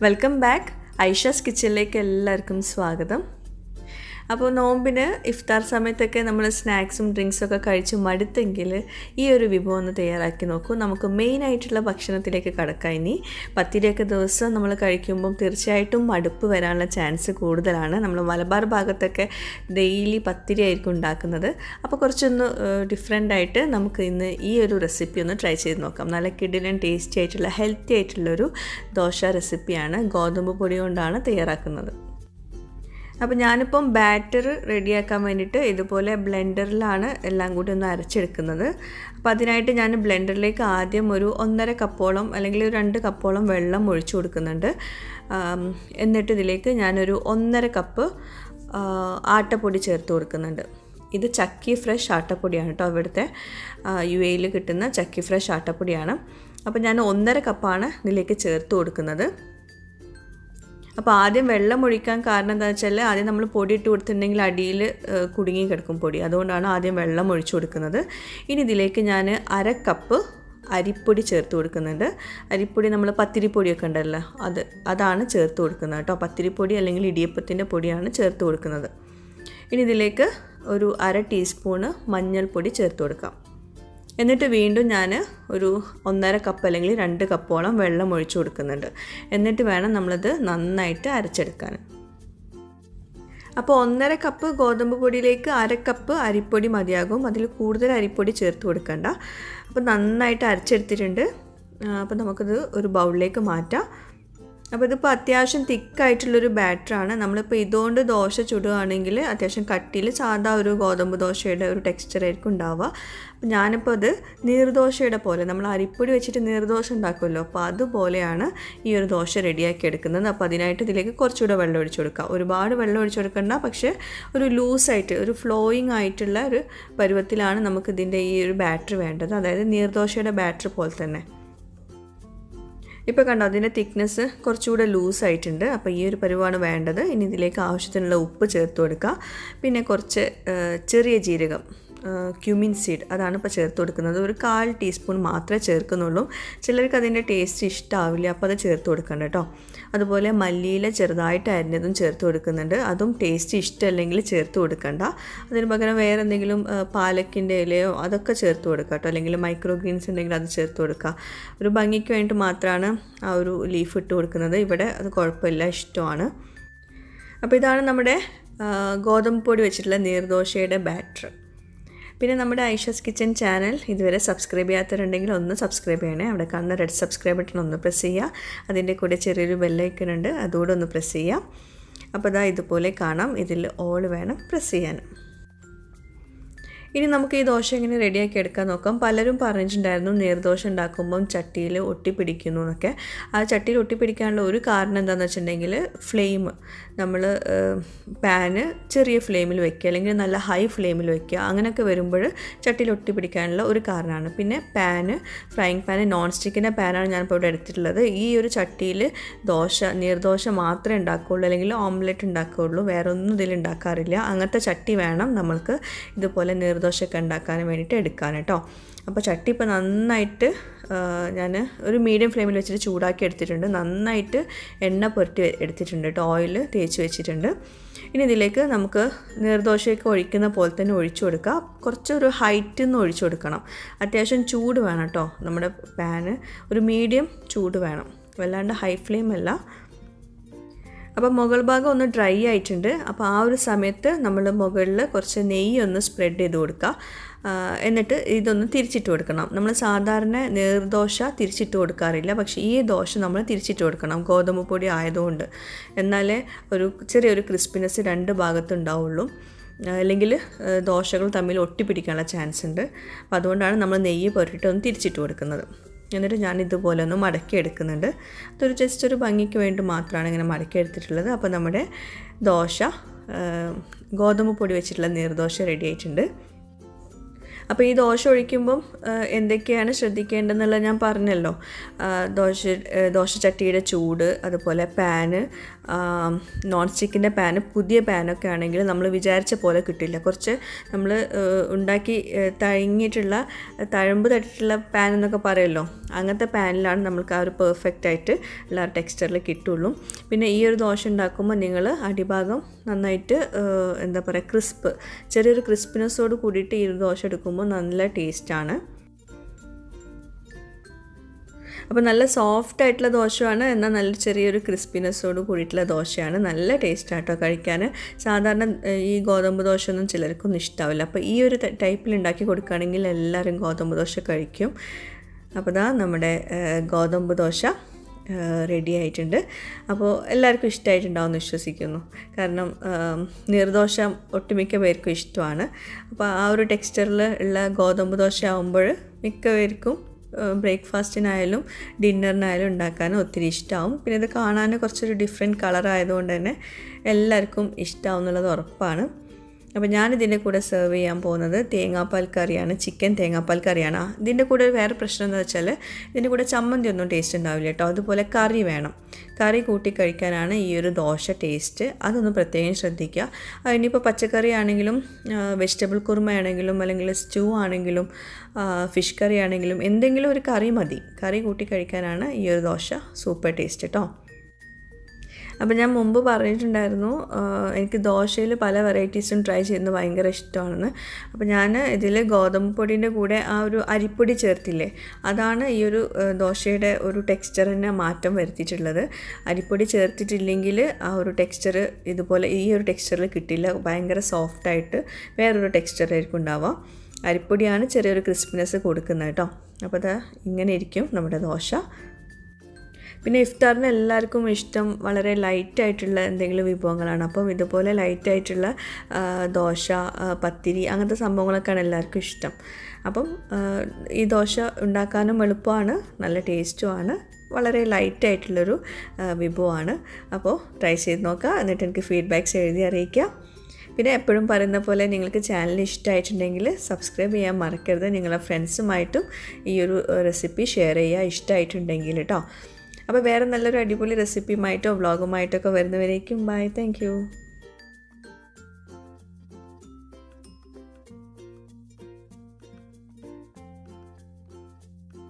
Welcome back. Aisha's കിച്ചണിലേക്ക് എല്ലാവർക്കും സ്വാഗതം. അപ്പോൾ നോമ്പിന് ഇഫ്താർ സമയത്തൊക്കെ നമ്മൾ സ്നാക്സും ഡ്രിങ്ക്സൊക്കെ കഴിച്ച് മടുത്തെങ്കിൽ ഈ ഒരു വിഭവം ഒന്ന് തയ്യാറാക്കി നോക്കൂ. നമുക്ക് മെയിനായിട്ടുള്ള ഭക്ഷണത്തിലേക്ക് കടക്കാം. ഇനി പത്തിരിയൊക്കെ ദിവസം നമ്മൾ കഴിക്കുമ്പം തീർച്ചയായിട്ടും മടുപ്പ് വരാനുള്ള ചാൻസ് കൂടുതലാണ്. നമ്മൾ മലബാർ ഭാഗത്തൊക്കെ ഡെയിലി പത്തിരി ആയിരിക്കും ഉണ്ടാക്കുന്നത്. അപ്പോൾ കുറച്ചൊന്ന് ഡിഫറെൻ്റായിട്ട് നമുക്ക് ഇന്ന് ഈ ഒരു റെസിപ്പി ഒന്ന് ട്രൈ ചെയ്ത് നോക്കാം. നല്ല കിടിലൻ ടേസ്റ്റി ആയിട്ടുള്ള ഹെൽത്തി ആയിട്ടുള്ളൊരു ദോശ റെസിപ്പിയാണ്. ഗോതമ്പ് പൊടി കൊണ്ടാണ് തയ്യാറാക്കുന്നത്. അപ്പോൾ ഞാനിപ്പം ബാറ്റർ റെഡിയാക്കാൻ വേണ്ടിയിട്ട് ഇതുപോലെ ബ്ലെൻഡറിലാണ് എല്ലാം കൂടി ഒന്ന് അരച്ചെടുക്കുന്നത്. അപ്പോൾ അതിനായിട്ട് ഞാൻ ബ്ലെൻഡറിലേക്ക് ആദ്യം ഒരു 1.5 കപ്പോളം അല്ലെങ്കിൽ 2 കപ്പോളം വെള്ളം ഒഴിച്ചു കൊടുക്കുന്നുണ്ട്. എന്നിട്ട് ഇതിലേക്ക് ഞാനൊരു 1.5 കപ്പ് ആട്ടപ്പൊടി ചേർത്ത് കൊടുക്കുന്നുണ്ട്. ഇത് ചക്കി ഫ്രഷ് ആട്ടപ്പൊടിയാണ് കേട്ടോ. ഇവിടുത്തെ UAE കിട്ടുന്ന ചക്കി ഫ്രഷ് ആട്ടപ്പൊടിയാണ്. അപ്പോൾ ഞാൻ 1.5 കപ്പാണ് ഇതിലേക്ക് ചേർത്ത് കൊടുക്കുന്നത്. അപ്പോൾ ആദ്യം വെള്ളം ഒഴിക്കാൻ കാരണം എന്താണെന്ന് വെച്ചാൽ ആദ്യം നമ്മൾ പൊടി ഇട്ട് കൊടുത്തിട്ടുണ്ടെങ്കിൽ അടിയിൽ കുടുങ്ങി കിടക്കും പൊടി. അതുകൊണ്ടാണ് ആദ്യം വെള്ളം ഒഴിച്ചു കൊടുക്കുന്നത്. ഇനി ഇതിലേക്ക് ഞാൻ 1/2 കപ്പ് അരിപ്പൊടി ചേർത്ത് കൊടുക്കുന്നുണ്ട്. അരിപ്പൊടി നമ്മൾ പത്തിരിപ്പൊടിയൊക്കെ ഉണ്ടല്ലോ അതാണ് ചേർത്ത് കൊടുക്കുന്നത് കേട്ടോ. പത്തിരിപ്പൊടി അല്ലെങ്കിൽ ഇടിയപ്പത്തിൻ്റെ പൊടിയാണ് ചേർത്ത് കൊടുക്കുന്നത്. ഇനി ഇതിലേക്ക് ഒരു 1/2 ടീസ്പൂണ് മഞ്ഞൾപ്പൊടി ചേർത്ത് കൊടുക്കാം. എന്നിട്ട് വീണ്ടും ഞാൻ ഒരു 1.5 കപ്പ് അല്ലെങ്കിൽ 2 കപ്പോളം വെള്ളം ഒഴിച്ചു കൊടുക്കുന്നുണ്ട്. എന്നിട്ട് വേണം നമ്മളിത് നന്നായിട്ട് അരച്ചെടുക്കാൻ. അപ്പോൾ 1.5 കപ്പ് ഗോതമ്പ് പൊടിയിലേക്ക് 1/2 കപ്പ് അരിപ്പൊടി മതിയാകും. അതിൽ കൂടുതൽ അരിപ്പൊടി ചേർത്ത് കൊടുക്കണ്ട. അപ്പോൾ നന്നായിട്ട് അരച്ചെടുത്തിട്ടുണ്ട്. അപ്പോൾ നമുക്കിത് ഒരു ബൗളിലേക്ക് മാറ്റാം. അപ്പോൾ ഇതിപ്പോൾ അത്യാവശ്യം തിക്കായിട്ടുള്ളൊരു ബാറ്ററാണ്. നമ്മളിപ്പോൾ ഇതുകൊണ്ട് ദോശ ചുടുകയാണെങ്കിൽ അത്യാവശ്യം കട്ടിയിൽ സാധാ ഒരു ഗോതമ്പ് ദോശയുടെ ഒരു ടെക്സ്ചർ ആയിരിക്കും ഉണ്ടാവുക. അപ്പോൾ ഞാനിപ്പോൾ അത് നീർദോശയുടെ പോലെ നമ്മൾ അരിപ്പൊടി വെച്ചിട്ട് നീർദോശ ഉണ്ടാക്കുമല്ലോ, അപ്പോൾ അതുപോലെയാണ് ഈ ഒരു ദോശ റെഡിയാക്കി എടുക്കുന്നത്. അപ്പോൾ അതിനായിട്ട് ഇതിലേക്ക് കുറച്ചുകൂടെ വെള്ളം ഒഴിച്ചു കൊടുക്കുക. ഒരുപാട് വെള്ളം ഒഴിച്ചു കൊടുക്കണ്ട, പക്ഷേ ഒരു ലൂസായിട്ട് ഒരു ഫ്ലോയിങ് ആയിട്ടുള്ള ഒരു പരുവത്തിലാണ് നമുക്കിതിൻ്റെ ഈ ഒരു ബാറ്റർ വേണ്ടത്. അതായത് നീർദോശയുടെ ബാറ്റർ പോലെ തന്നെ. ഇപ്പോൾ കണ്ടോ അതിൻ്റെ തിക്നെസ് കുറച്ചുകൂടെ ലൂസായിട്ടുണ്ട്. അപ്പോൾ ഈ ഒരു പരുവാണ് വേണ്ടത്. ഇനി ഇതിലേക്ക് ആവശ്യത്തിനുള്ള ഉപ്പ് ചേർത്ത് കൊടുക്കുക. പിന്നെ കുറച്ച് ചെറിയ ജീരകം, ക്യുമിൻ സീഡ്, അതാണ് ഇപ്പോൾ ചേർത്ത് കൊടുക്കുന്നത്. ഒരു 1/4 ടീസ്പൂൺ മാത്രമേ ചേർക്കുന്നുള്ളൂ. ചിലർക്ക് അതിൻ്റെ ടേസ്റ്റ് ഇഷ്ടമാവില്ല, അപ്പോൾ അത് ചേർത്ത് കൊടുക്കണ്ട കേട്ടോ. അതുപോലെ മല്ലിയില ചെറുതായിട്ട് അരിഞ്ഞതും ചേർത്ത് കൊടുക്കുന്നുണ്ട്. അതും ടേസ്റ്റ് ഇഷ്ടമല്ലെങ്കിൽ ചേർത്ത് കൊടുക്കണ്ട. അതിന് പകരം വേറെ എന്തെങ്കിലും പാലക്കിൻ്റെ ഇലയോ അതൊക്കെ ചേർത്ത് കൊടുക്കുക കേട്ടോ. അല്ലെങ്കിൽ മൈക്രോ ഗ്രീൻസ് ഉണ്ടെങ്കിൽ അത് ചേർത്ത് കൊടുക്കുക. ഒരു ഭംഗിക്ക് വേണ്ടി മാത്രമാണ് ആ ഒരു ലീഫ് ഇട്ട് കൊടുക്കുന്നത്. ഇവിടെ അത് കുഴപ്പമില്ല, ഇഷ്ടമാണ്. അപ്പോൾ ഇതാണ് നമ്മുടെ ഗോതമ്പ് പൊടി വെച്ചിട്ടുള്ള നീർദോശയുടെ ബാറ്റർ. പിന്നെ നമ്മുടെ ഐഷാസ് കിച്ചൻ ചാനൽ ഇതുവരെ സബ്സ്ക്രൈബ് ചെയ്യാത്തവരുണ്ടെങ്കിൽ ഒന്ന് സബ്സ്ക്രൈബ് ചെയ്യണേ. അവിടെ കാണുന്ന റെഡ് സബ്സ്ക്രൈബ് ബട്ടൺ ഒന്ന് പ്രസ് ചെയ്യുക. അതിൻ്റെ കൂടെ ചെറിയൊരു ബെല്ലൈക്കൺ ഉണ്ട്, അതുകൂടെ ഒന്ന് പ്രസ് ചെയ്യാം. അപ്പോൾ ഇതാ ഇതുപോലെ കാണാം. ഇതിൽ ഓൾ വേണം പ്രസ് ചെയ്യാൻ. ഇനി നമുക്ക് ഈ ദോശ എങ്ങനെ റെഡിയാക്കി എടുക്കാൻ നോക്കാം. പലരും പറഞ്ഞിട്ടുണ്ടായിരുന്നു നീർദോശ ഉണ്ടാക്കുമ്പം ചട്ടിയിൽ ഒട്ടിപ്പിടിക്കുന്നു എന്നൊക്കെ. ആ ചട്ടിയിൽ ഒട്ടിപ്പിടിക്കാനുള്ള ഒരു കാരണം എന്താണെന്ന് വെച്ചിട്ടുണ്ടെങ്കിൽ ഫ്ലെയിം നമ്മൾ പാന് ചെറിയ ഫ്ലെയിമിൽ വയ്ക്കുക അല്ലെങ്കിൽ നല്ല ഹൈ ഫ്ലെയിമിൽ വയ്ക്കുക. അങ്ങനെയൊക്കെ വരുമ്പോൾ ചട്ടിയിൽ ഒട്ടിപ്പിടിക്കാനുള്ള ഒരു കാരണമാണ്. പിന്നെ ഫ്രൈയിങ് പാന് നോൺ സ്റ്റിക്കിൻ്റെ പാനാണ് ഞാനിപ്പോൾ ഇവിടെ എടുത്തിട്ടുള്ളത്. ഈ ഒരു ചട്ടിയിൽ നീർദോശ മാത്രമേ ഉണ്ടാക്കുകയുള്ളൂ, അല്ലെങ്കിൽ ഓംലെറ്റ് ഉണ്ടാക്കുകയുള്ളൂ. വേറെ ഒന്നും ഇതിൽ ഉണ്ടാക്കാറില്ല. അങ്ങനത്തെ ചട്ടി വേണം നമ്മൾക്ക് ഇതുപോലെ നീർദോശയൊക്കെ ഉണ്ടാക്കാൻ വേണ്ടിയിട്ട് എടുക്കാൻ കേട്ടോ. അപ്പോൾ ചട്ടി ഇപ്പോൾ നന്നായിട്ട് ഞാൻ ഒരു മീഡിയം ഫ്ലെയിമിൽ വെച്ചിട്ട് ചൂടാക്കി എടുത്തിട്ടുണ്ട്. നന്നായിട്ട് എണ്ണ പുരട്ടി എടുത്തിട്ടുണ്ട് കേട്ടോ. ഓയിൽ തേച്ച് വെച്ചിട്ടുണ്ട്. ഇനി ഇതിലേക്ക് നമുക്ക് നീർദോശയൊക്കെ ഒഴിക്കുന്ന പോലെ തന്നെ ഒഴിച്ചു കൊടുക്കുക. കുറച്ചൊരു ഹൈറ്റിൽ നിന്ന് ഒഴിച്ചു കൊടുക്കണം. അത്യാവശ്യം ചൂട് വേണം കേട്ടോ. നമ്മുടെ പാന് ഒരു മീഡിയം ചൂട് വേണം, വല്ലാണ്ട് ഹൈ ഫ്ലെയിം അല്ല. അപ്പോൾ മുകൾ ഭാഗം ഒന്ന് ഡ്രൈ ആയിട്ടുണ്ട്. അപ്പോൾ ആ ഒരു സമയത്ത് നമ്മൾ മുകളിൽ കുറച്ച് നെയ്യ് ഒന്ന് സ്പ്രെഡ് ചെയ്ത് കൊടുക്കുക. എന്നിട്ട് ഇതൊന്ന് തിരിച്ചിട്ട് കൊടുക്കണം. നമ്മൾ സാധാരണ നീർദോശ തിരിച്ചിട്ട് കൊടുക്കാറില്ല, പക്ഷേ ഈ ദോശ നമ്മൾ തിരിച്ചിട്ട് കൊടുക്കണം, ഗോതമ്പ് പൊടി ആയതുകൊണ്ട്. എന്നാലേ ഒരു ചെറിയൊരു ക്രിസ്പിനെസ് 2 ഭാഗത്തുണ്ടാവുള്ളൂ. അല്ലെങ്കിൽ ദോശകൾ തമ്മിൽ ഒട്ടിപ്പിടിക്കാനുള്ള ചാൻസ് ഉണ്ട്. അപ്പോൾ അതുകൊണ്ടാണ് നമ്മൾ നെയ്യ് പുരട്ടിട്ട് ഒന്ന് തിരിച്ചിട്ട് കൊടുക്കുന്നത്. എന്നിട്ട് ഞാൻ ഇതുപോലെ ഒന്ന് മടക്കി എടുക്കുന്നുണ്ട്. അതൊരു ജസ്റ്റ് ഒരു ഭംഗിക്ക് വേണ്ടി മാത്രമാണ് ഇങ്ങനെ മടക്കി എടുത്തിട്ടുള്ളത്. അപ്പോൾ നമ്മുടെ ദോശ ഗോതമ്പ് പൊടി വെച്ചിട്ടുള്ള നീർദോശ റെഡി ആയിട്ടുണ്ട്. അപ്പോൾ ഈ ദോശ ഒഴിക്കുമ്പം എന്തൊക്കെയാണ് ശ്രദ്ധിക്കേണ്ടതെന്നുള്ളത് ഞാൻ പറഞ്ഞല്ലോ. ദോശച്ചട്ടിയുടെ ചൂട്, അതുപോലെ പാന്, നോൺ സ്റ്റിക്കിൻ്റെ പാന്, പുതിയ പാനൊക്കെ ആണെങ്കിൽ നമ്മൾ വിചാരിച്ച പോലെ കിട്ടില്ല. കുറച്ച് നമ്മൾ ഉണ്ടാക്കി തഴങ്ങിയിട്ടുള്ള തഴമ്പ് തട്ടിയിട്ടുള്ള പാൻ എന്നൊക്കെ പറയുമല്ലോ, അങ്ങനത്തെ പാനിലാണ് നമ്മൾക്ക് ആ ഒരു പെർഫെക്റ്റ് ആയിട്ട് ഉള്ള ടെക്സ്ചറിൽ കിട്ടുള്ളൂ. പിന്നെ ഈ ഒരു ദോശ ഉണ്ടാക്കുമ്പോൾ നിങ്ങൾ അടിഭാഗം നന്നായിട്ട് എന്താ പറയുക, ചെറിയൊരു ക്രിസ്പിനെസ്സോട് കൂടിയിട്ട് ഈ ഒരു ദോശ എടുക്കുമ്പോൾ നല്ല ടേസ്റ്റാണ്. അപ്പോൾ നല്ല സോഫ്റ്റ് ആയിട്ടുള്ള ദോശയാണ്, എന്നാൽ നല്ല ചെറിയൊരു ക്രിസ്പിനെസ്സോട് കൂടിയിട്ടുള്ള ദോശയാണ്. നല്ല ടേസ്റ്റാട്ടോ കഴിക്കാൻ. സാധാരണ ഈ ഗോതമ്പ് ദോശ ഒന്നും ചിലർക്കൊന്നും ഇഷ്ടാവില്ല. അപ്പോൾ ഈ ഒരു ടൈപ്പിൽ ഉണ്ടാക്കി കൊടുക്കുകയാണെങ്കിൽ എല്ലാവരും ഗോതമ്പ് ദോശ കഴിക്കും. അപ്പോൾ ദാ നമ്മുടെ ഗോതമ്പ് ദോശ റെഡി ആയിട്ടുണ്ട്. അപ്പോൾ എല്ലാവർക്കും ഇഷ്ടമായിട്ടുണ്ടാവുമെന്ന് വിശ്വസിക്കുന്നു. കാരണം നീർദോശ ഒട്ടുമിക്ക പേർക്കും ഇഷ്ടമാണ്. അപ്പോൾ ആ ഒരു ടെക്സ്ചറിൽ ഉള്ള ഗോതമ്പ് ദോശ ആകുമ്പോൾ മിക്ക പേർക്കും ബ്രേക്ക്ഫാസ്റ്റിനായാലും ഡിന്നറിനായാലും ഉണ്ടാക്കാനും ഒത്തിരി ഇഷ്ടമാവും. പിന്നെ ഇത് കാണാൻ കുറച്ചൊരു ഡിഫറെൻറ്റ് കളറായതുകൊണ്ട് തന്നെ എല്ലാവർക്കും ഇഷ്ടമാവും എന്നുള്ളത് ഉറപ്പാണ്. അപ്പോൾ ഞാനിതിൻ്റെ കൂടെ സെർവ് ചെയ്യാൻ പോകുന്നത് തേങ്ങാപ്പാൽ കറിയാണ്, ചിക്കൻ തേങ്ങാപ്പാൽ കറിയാണ്. ഇതിൻ്റെ കൂടെ വേറെ പ്രശ്നം എന്താ വെച്ചാൽ ഇതിൻ്റെ കൂടെ ചമ്മന്തി ഒന്നും ടേസ്റ്റ് ഉണ്ടാവില്ല കേട്ടോ. അതുപോലെ കറി വേണം. കറി കൂട്ടി കഴിക്കാനാണ് ഈ ഒരു ദോശ ടേസ്റ്റ്. അതൊന്ന് പ്രത്യേകം ശ്രദ്ധിക്കുക. ഇനിയിപ്പോൾ പച്ചക്കറി ആണെങ്കിലും വെജിറ്റബിൾ കുറുമയാണെങ്കിലും അല്ലെങ്കിൽ സ്റ്റൂ ആണെങ്കിലും ഫിഷ് കറി ആണെങ്കിലും എന്തെങ്കിലും ഒരു കറി മതി. കറി കൂട്ടി കഴിക്കാനാണ് ഈ ഒരു ദോശ സൂപ്പർ ടേസ്റ്റ് കേട്ടോ. അപ്പോൾ ഞാൻ മുമ്പ് പറഞ്ഞിട്ടുണ്ടായിരുന്നു എനിക്ക് ദോശയിൽ പല വെറൈറ്റീസും ട്രൈ ചെയ്യുന്നത് ഭയങ്കര ഇഷ്ടമാണെന്ന്. അപ്പോൾ ഞാൻ ഇതിൽ ഗോതമ്പ് പൊടിൻ്റെ കൂടെ ആ ഒരു അരിപ്പൊടി ചേർത്തില്ലേ, അതാണ് ഈ ഒരു ദോശയുടെ ഒരു ടെക്സ്ചറിനെ മാറ്റം വരുത്തിയിട്ടുള്ളത്. അരിപ്പൊടി ചേർത്തിട്ടില്ലെങ്കിൽ ആ ഒരു ടെക്സ്ചർ ഇതുപോലെ ഈ ഒരു ടെക്സ്ചറിൽ കിട്ടില്ല. ഭയങ്കര സോഫ്റ്റായിട്ട് വേറൊരു ടെക്സ്ചറായിരിക്കും ഉണ്ടാവുക. അരിപ്പൊടിയാണ് ചെറിയൊരു ക്രിസ്പിനെസ് കൊടുക്കുന്നത് കേട്ടോ. അപ്പോൾ അത് ഇങ്ങനെ ഇരിക്കും നമ്മുടെ ദോശ. പിന്നെ ഇഫ്താറിന് എല്ലാവർക്കും ഇഷ്ടം വളരെ ലൈറ്റായിട്ടുള്ള എന്തെങ്കിലും വിഭവങ്ങളാണ്. അപ്പം ഇതുപോലെ ലൈറ്റായിട്ടുള്ള ദോശ, പത്തിരി അങ്ങനത്തെ സംഭവങ്ങളൊക്കെയാണ് എല്ലാവർക്കും ഇഷ്ടം. അപ്പം ഈ ദോശ ഉണ്ടാക്കാനും എളുപ്പമാണ്, നല്ല ടേസ്റ്റുമാണ്, വളരെ ലൈറ്റായിട്ടുള്ളൊരു വിഭവമാണ്. അപ്പോൾ ട്രൈ ചെയ്ത് നോക്കുക, എന്നിട്ട് എനിക്ക് ഫീഡ്ബാക്ക്സ് എഴുതി അറിയിക്കുക. പിന്നെ എപ്പോഴും പറയുന്ന പോലെ നിങ്ങൾക്ക് ചാനൽ ഇഷ്ടമായിട്ടുണ്ടെങ്കിൽ സബ്സ്ക്രൈബ് ചെയ്യാൻ മറക്കരുത്. നിങ്ങളുടെ ഫ്രണ്ട്സുമായിട്ടും ഈ ഒരു റെസിപ്പി ഷെയർ ചെയ്യുക ഇഷ്ടമായിട്ടുണ്ടെങ്കിൽ കേട്ടോ. അപ്പോൾ വേറെ നല്ലൊരു അടിപൊളി റെസിപ്പിയുമായിട്ടോ വ്ളോഗുമായിട്ടൊക്കെ വരുന്നവരേക്കും ബൈ. Thank you.